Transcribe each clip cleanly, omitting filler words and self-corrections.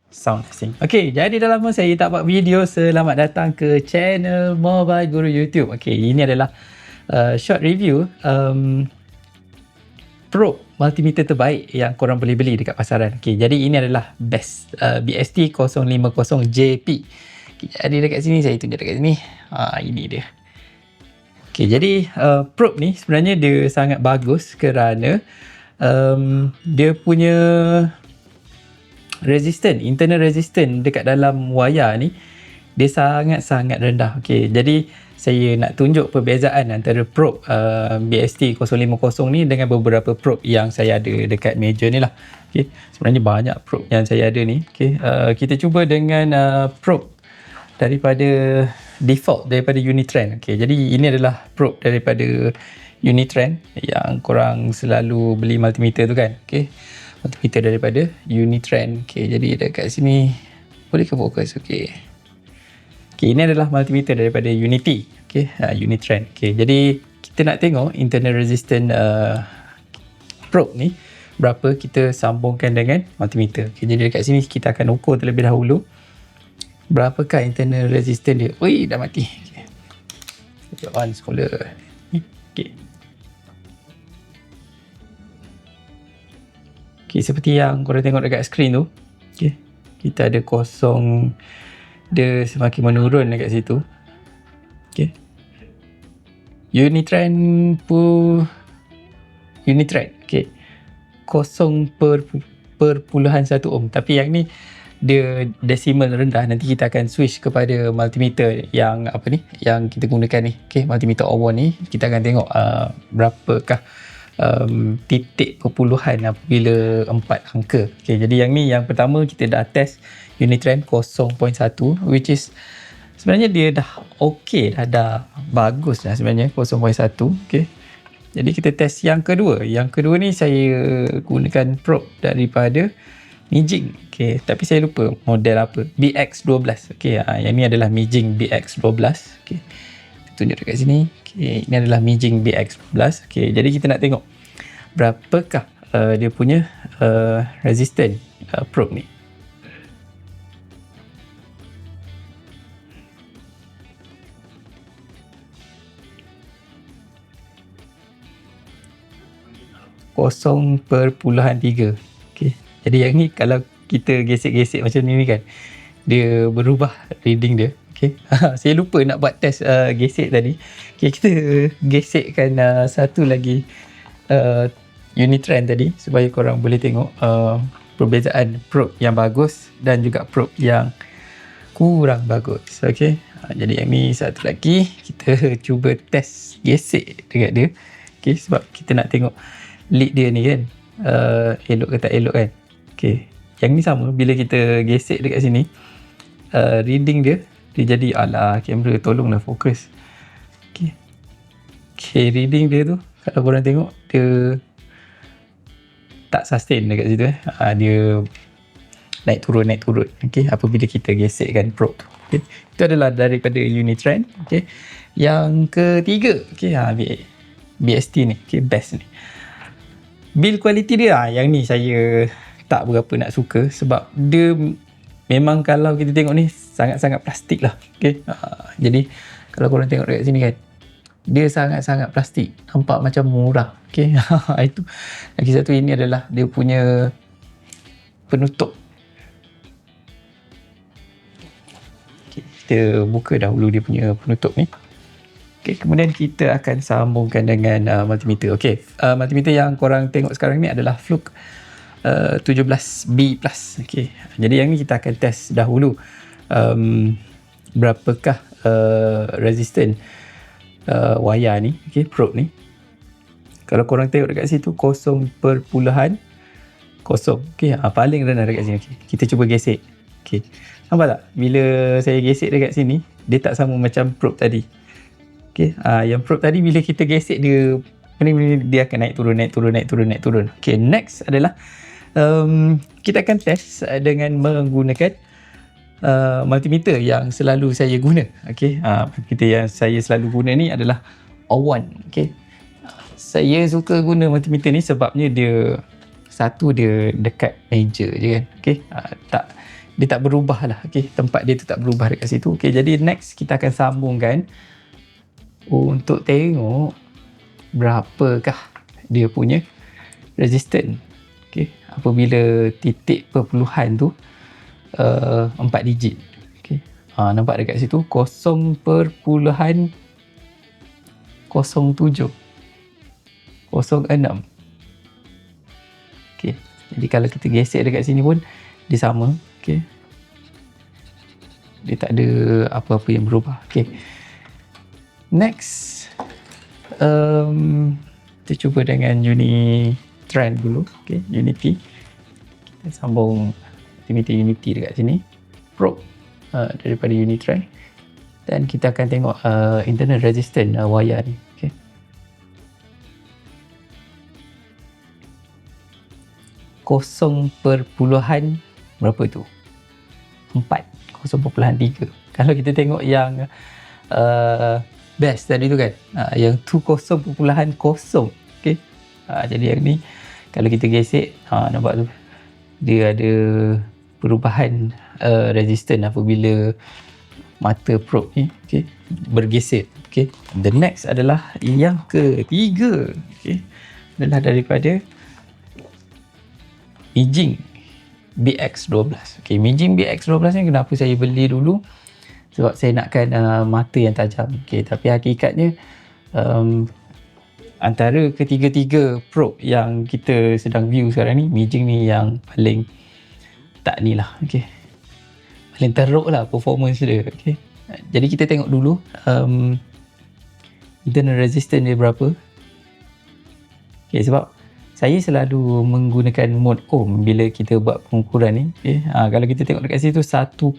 Sound testing. Okay, jadi dah lama saya tak buat video. Selamat datang ke channel Mobile Guru YouTube. Okay, ini adalah short review probe multimeter terbaik yang korang boleh beli dekat pasaran. Okay, jadi ini adalah best BST 050JP. Okay, jadi dekat sini, saya tunjuk dekat sini. Ini dia. Okay, jadi probe ni sebenarnya dia sangat bagus kerana dia punya internal resistance dekat dalam wayar ni dia sangat-sangat rendah. Okey, jadi saya nak tunjuk perbezaan antara probe BST 050 ni dengan beberapa probe yang saya ada dekat meja ni lah. Okey, sebenarnya banyak probe yang saya ada ni. Okey, kita cuba dengan probe daripada default daripada Unitrend. Okey, jadi ini adalah probe daripada Unitrend yang korang selalu beli multimeter tu kan. Okey, multimeter daripada Unitrend. Okay, jadi dekat sini boleh ke fokus? Okay. Okay, ini adalah multimeter daripada Unity. Okay, Unitrend. Okay, jadi kita nak tengok internal resistance probe ni berapa kita sambungkan dengan multimeter. Okay, jadi dekat sini kita akan ukur terlebih dahulu berapakah internal resistance dia. Ui, dah mati. Okay, on semula. Okay. Okay, seperti yang korang tengok dekat skrin tu, okay, kita ada kosong, dia semakin menurun dekat situ. Okay. Unitrend, okay, 0.1 ohm. Tapi yang ni dia decimal rendah. Nanti kita akan switch kepada multimeter yang apa ni, yang kita gunakan ni. Okay, multimeter O1 ni kita akan tengok berapakah titik perpuluhan apabila 4 angka. Okay, jadi yang ni yang pertama kita dah test Unitrend 0.1, which is sebenarnya dia dah okay dah bagus dah sebenarnya 0.1. Okay, jadi kita test yang kedua. Yang kedua ni saya gunakan probe daripada Mijing. Okay, tapi saya lupa model apa, BX12. Okay, yang ni adalah Mijing BX12. Okay, tunjuk dekat sini. Okay, ini adalah Mijing BX12. Okay, jadi kita nak tengok berapakah dia punya resistance probe ni. Kosong 0.3. Okay, jadi yang ni kalau kita gesek-gesek macam ni kan, dia berubah reading dia. Okay. Saya lupa nak buat test gesek tadi. Okay, kita gesekkan satu lagi Unitrend tadi supaya korang boleh tengok perbezaan probe yang bagus dan juga probe yang kurang bagus. Okay, jadi yang ni satu lagi kita cuba test gesek dekat dia. Okay, sebab kita nak tengok lead dia ni kan, elok ke tak elok kan. Okay, yang ni sama, bila kita gesek dekat sini, reading dia jadi, alah kamera tolonglah fokus. Okay, reading dia tu kalau korang tengok dia tak sustain dekat situ. Dia naik turun. Okay, apabila kita gesekkan probe tu. Okay, itu adalah daripada Unitrend. Okay, yang ketiga, okay, BST ni, okay, best ni. Build quality dia, yang ni saya tak berapa nak suka sebab dia memang kalau kita tengok ni sangat-sangat plastik lah. Okay, jadi kalau korang tengok dekat sini kan, dia sangat-sangat plastik, nampak macam murah. Okay, itu. Lagi satu, ini adalah dia punya penutup. Okay, kita buka dahulu dia punya penutup ni. Okay, kemudian kita akan sambungkan dengan multimeter. Okay, multimeter yang korang tengok sekarang ni adalah Fluke 17B+. Okay, jadi yang ni kita akan test dahulu berapakah resistance wayar ni, okay, probe ni. Kalau korang tengok dekat situ 0.0, okay, paling rendah dekat sini. Okay, kita cuba gesek. Okay, nampak tak bila saya gesek dekat sini dia tak sama macam probe tadi. Okay, yang probe tadi bila kita gesek dia akan naik turun. Okay, next adalah kita akan test dengan menggunakan multimeter yang selalu saya guna. Okay, multimeter yang saya selalu guna ni adalah O1. Okay, saya suka guna multimeter ni sebabnya dia, satu, dia dekat meja je kan. Okay, tak dia tak berubah lah. Okay, tempat dia tu tak berubah dekat situ. Okay, jadi next kita akan sambungkan untuk tengok berapakah dia punya resistance. Okay, apabila titik perpuluhan tu 4 digit. Okay, nampak dekat situ 0.07 06. Okay, jadi kalau kita gesek dekat sini pun dia sama. Okay, dia tak ada apa-apa yang berubah. Okay, next kita cuba dengan Unitrend dulu. Okay, Unity, kita sambung multimeter Unity dekat sini, probe daripada Unitrend, dan kita akan tengok internal resistance wayar ni. Okay, berapa tu? 4, 0.3. Kalau kita tengok yang best tadi tu kan, yang tu 0.0. Okay, jadi yang ni kalau kita gesek, nampak tu dia ada perubahan resistance apabila mata probe ni, okay, bergeser. Okay, the next adalah yang ketiga. Okay, adalah daripada Mijing BX12. Okay, Mijing BX12 ni kenapa saya beli dulu? Sebab saya nakkan mata yang tajam. Okay, tapi hakikatnya antara ketiga-tiga probe yang kita sedang view sekarang ni, Mijing ni yang paling tak ni lah. Okay, paling teruk lah performance dia. Okay, jadi kita tengok dulu internal resistance dia berapa. Okay, sebab saya selalu menggunakan mode ohm bila kita buat pengukuran ni. Okay, kalau kita tengok dekat situ 1.7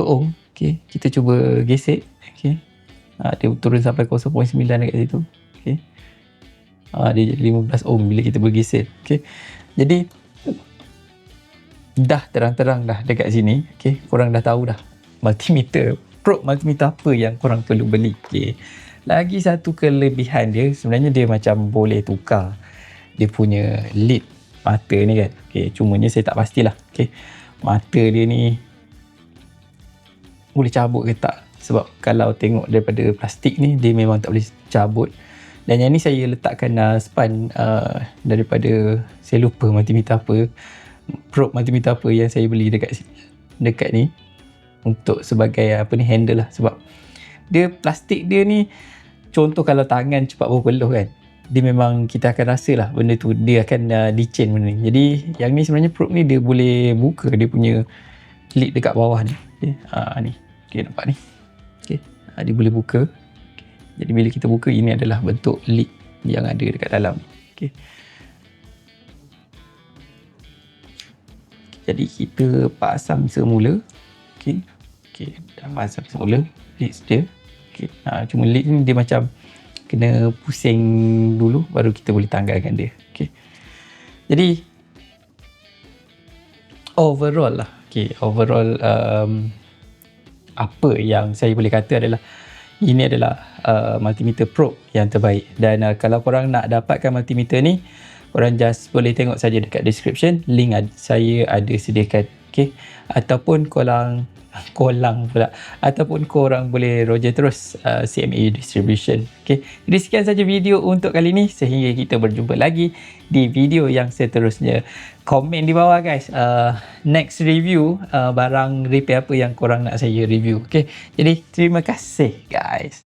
ohm. Okay, kita cuba gesek. Okay, dia turun sampai 0.9 dekat situ. Okay, dia jadi 15 ohm bila kita bergeser. Okay, jadi dah terang-terang dah dekat sini. Okay, korang dah tahu dah multimeter, probe multimeter apa yang korang perlu beli. Okay, lagi satu kelebihan dia, sebenarnya dia macam boleh tukar dia punya lid mata ni kan. Okay, cumanya saya tak pastilah. Okay, mata dia ni boleh cabut ke tak, sebab kalau tengok daripada plastik ni dia memang tak boleh cabut. Dan yang ni saya letakkan span daripada, saya lupa multimeter apa, probe multimeter apa yang saya beli dekat ni untuk sebagai apa ni, handle lah. Sebab dia plastik dia ni, contoh kalau tangan cepat berpeluh kan, dia memang kita akan rasa lah benda tu, dia akan licin benda ni. Jadi yang ni sebenarnya probe ni dia boleh buka dia punya lid dekat bawah ni. Okay, ni. Okay, nampak ni. Okay, dia boleh buka. Okay, jadi bila kita buka, ini adalah bentuk lid yang ada dekat dalam. Okay, jadi kita pasang semula. Okay, dah pasang semula lid dia. Okay, cuma lid ni dia macam kena pusing dulu baru kita boleh tanggalkan dia. Okay, jadi overall lah. Okay, overall apa yang saya boleh kata adalah ini adalah multimeter probe yang terbaik. Dan kalau korang nak dapatkan multimeter ni, korang just boleh tengok saja dekat description, link saya ada sediakan. Okay, ataupun korang boleh roger terus CMA Distribution. Okay, jadi sekian saja video untuk kali ni, sehingga kita berjumpa lagi di video yang seterusnya. Komen di bawah guys, next review barang repair apa yang korang nak saya review. Okay, jadi terima kasih guys.